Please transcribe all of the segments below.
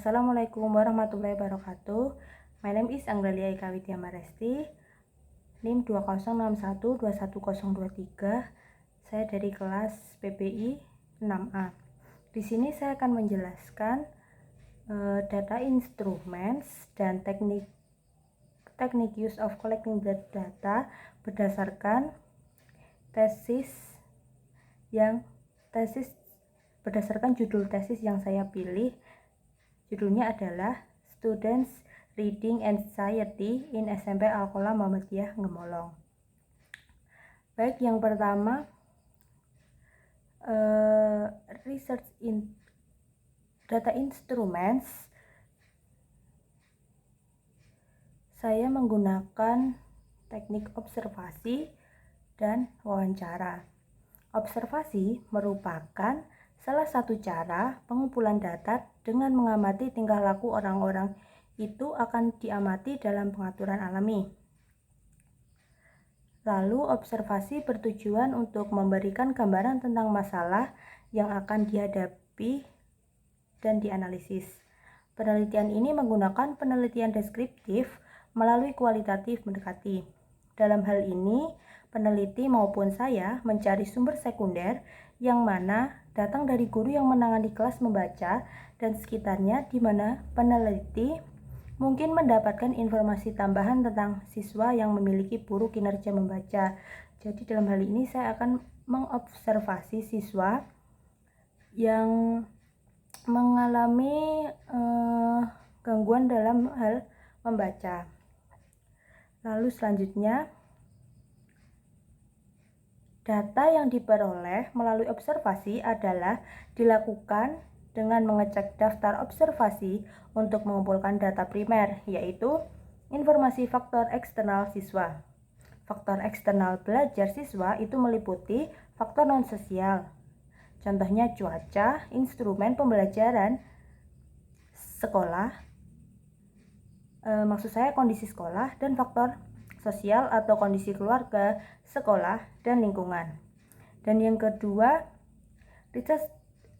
Assalamualaikum warahmatullahi wabarakatuh. My name is Anggralia Ika Widya Maresti, NIM 2061210023. Saya dari kelas PPI 6A. Di sini saya akan menjelaskan data instruments dan teknik use of collecting data berdasarkan berdasarkan judul tesis yang saya pilih. Judulnya adalah Students Reading Anxiety in SMP Al-Qolam Muhammadiyah Gemolong. Baik, yang pertama research in data instruments. Saya menggunakan teknik observasi dan wawancara. Observasi merupakan salah satu cara pengumpulan data dengan mengamati tingkah laku orang-orang itu akan diamati dalam pengaturan alami. Lalu observasi bertujuan untuk memberikan gambaran tentang masalah yang akan dihadapi dan dianalisis. Penelitian ini menggunakan penelitian deskriptif melalui kualitatif mendekati. Dalam hal ini, peneliti maupun saya mencari sumber sekunder yang mana datang dari guru yang menangani kelas membaca dan sekitarnya, di mana peneliti mungkin mendapatkan informasi tambahan tentang siswa yang memiliki buruk kinerja membaca. Jadi dalam hal ini saya akan mengobservasi siswa yang mengalami gangguan dalam hal membaca. Lalu selanjutnya, data yang diperoleh melalui observasi adalah dilakukan dengan mengecek daftar observasi untuk mengumpulkan data primer, yaitu informasi faktor eksternal siswa. Faktor eksternal belajar siswa itu meliputi faktor non-sosial. Contohnya cuaca, instrumen pembelajaran sekolah, maksud saya kondisi sekolah, dan faktor sosial atau kondisi keluarga, sekolah, dan lingkungan. Dan yang kedua,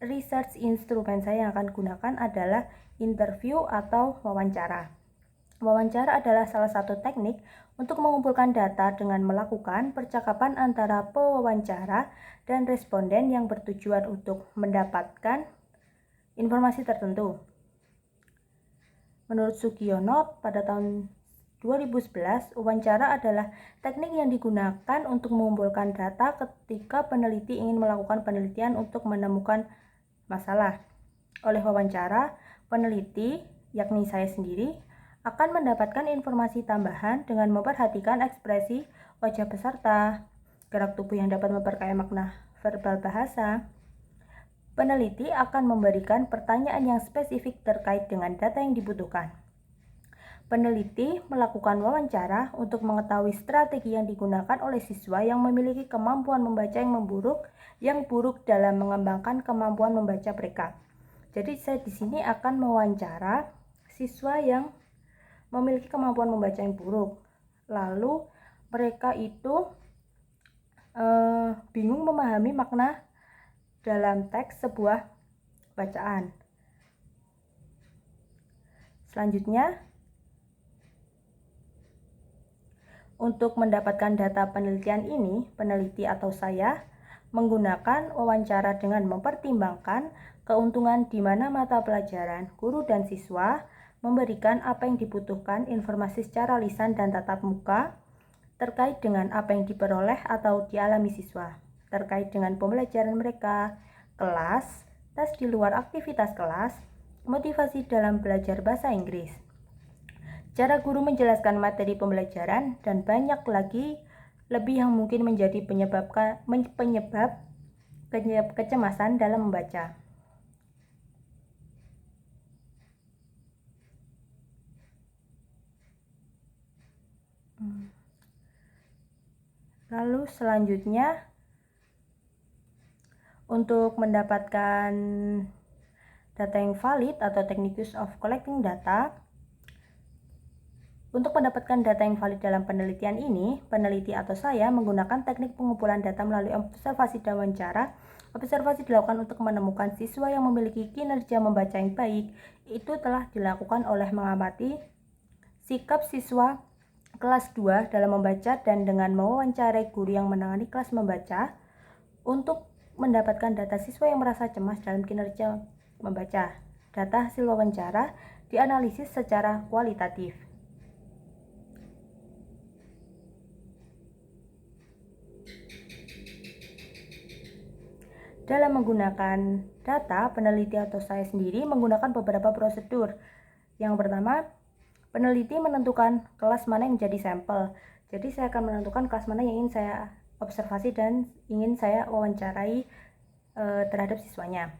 research instrumen saya yang akan gunakan adalah interview atau wawancara. Wawancara adalah salah satu teknik untuk mengumpulkan data dengan melakukan percakapan antara pewawancara dan responden yang bertujuan untuk mendapatkan informasi tertentu. Menurut Sugiono, pada tahun 2011, wawancara adalah teknik yang digunakan untuk mengumpulkan data ketika peneliti ingin melakukan penelitian untuk menemukan masalah. Oleh wawancara, peneliti, yakni saya sendiri, akan mendapatkan informasi tambahan dengan memperhatikan ekspresi wajah peserta, gerak tubuh yang dapat memperkaya makna verbal bahasa. Peneliti akan memberikan pertanyaan yang spesifik terkait dengan data yang dibutuhkan. Peneliti melakukan wawancara untuk mengetahui strategi yang digunakan oleh siswa yang memiliki kemampuan membaca yang buruk dalam mengembangkan kemampuan membaca mereka. Jadi saya di sini akan mewawancara siswa yang memiliki kemampuan membaca yang buruk. Lalu mereka itu bingung memahami makna dalam teks sebuah bacaan. Selanjutnya, untuk mendapatkan data penelitian ini, peneliti atau saya menggunakan wawancara dengan mempertimbangkan keuntungan di mana mata pelajaran, guru dan siswa memberikan apa yang dibutuhkan informasi secara lisan dan tatap muka terkait dengan apa yang diperoleh atau dialami siswa, terkait dengan pembelajaran mereka, kelas, tes di luar aktivitas kelas, motivasi dalam belajar bahasa Inggris, cara guru menjelaskan materi pembelajaran, dan banyak lagi lebih yang mungkin menjadi penyebab kecemasan dalam membaca. Lalu selanjutnya, untuk mendapatkan data yang valid atau teknik use of collecting data. Untuk mendapatkan data yang valid dalam penelitian ini, peneliti atau saya menggunakan teknik pengumpulan data melalui observasi dan wawancara Observasi dilakukan untuk menemukan siswa yang memiliki kinerja membaca yang baik. Itu telah dilakukan oleh mengamati sikap siswa kelas 2 dalam membaca dan dengan mewawancarai guru yang menangani kelas membaca untuk mendapatkan data siswa yang merasa cemas dalam kinerja membaca. Data hasil wawancara dianalisis secara kualitatif. Dalam menggunakan data, peneliti atau saya sendiri menggunakan beberapa prosedur. Yang pertama, peneliti menentukan kelas mana yang menjadi sampel. Jadi saya akan menentukan kelas mana yang ingin saya observasi dan ingin saya wawancarai terhadap siswanya.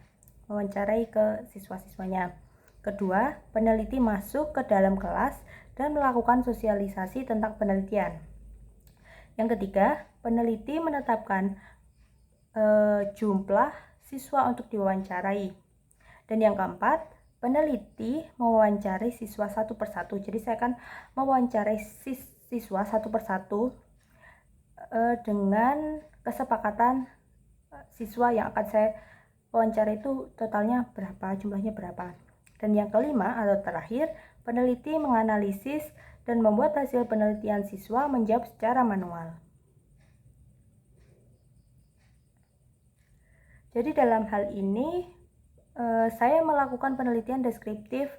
Wawancarai ke siswa-siswanya. Kedua, peneliti masuk ke dalam kelas dan melakukan sosialisasi tentang penelitian. Yang ketiga, peneliti menetapkan jumlah siswa untuk diwawancarai. Dan yang keempat, peneliti mewawancarai siswa satu persatu. Jadi saya akan mewawancarai siswa satu persatu dengan kesepakatan siswa yang akan saya wawancara itu totalnya berapa, jumlahnya berapa. Dan yang kelima atau terakhir, peneliti menganalisis dan membuat hasil penelitian siswa menjawab secara manual. Jadi dalam hal ini saya melakukan penelitian deskriptif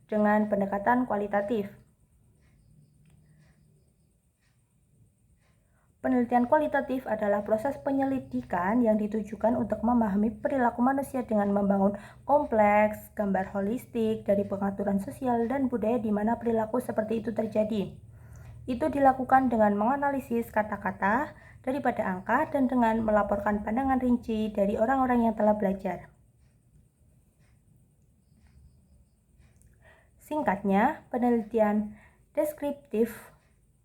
dengan pendekatan kualitatif. Penelitian kualitatif adalah proses penyelidikan yang ditujukan untuk memahami perilaku manusia dengan membangun kompleks, gambar holistik dari pengaturan sosial dan budaya di mana perilaku seperti itu terjadi. Itu dilakukan dengan menganalisis kata-kata daripada angka dan dengan melaporkan pandangan rinci dari orang-orang yang telah belajar. Singkatnya, penelitian deskriptif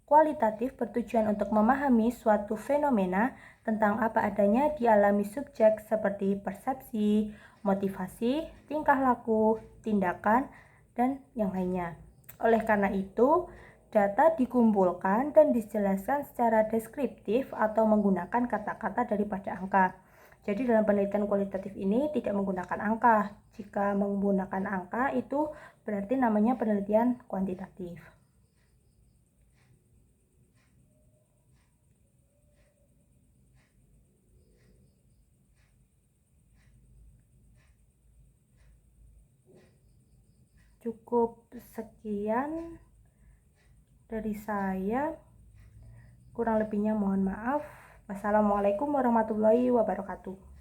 kualitatif bertujuan untuk memahami suatu fenomena tentang apa adanya dialami subjek seperti persepsi, motivasi, tingkah laku, tindakan, dan yang lainnya. Oleh karena itu, data dikumpulkan dan dijelaskan secara deskriptif atau menggunakan kata-kata daripada angka. Jadi dalam penelitian kualitatif ini tidak menggunakan angka. Jika menggunakan angka itu berarti namanya penelitian kuantitatif. Cukup sekian dari saya, kurang lebihnya mohon maaf. Wassalamualaikum warahmatullahi wabarakatuh.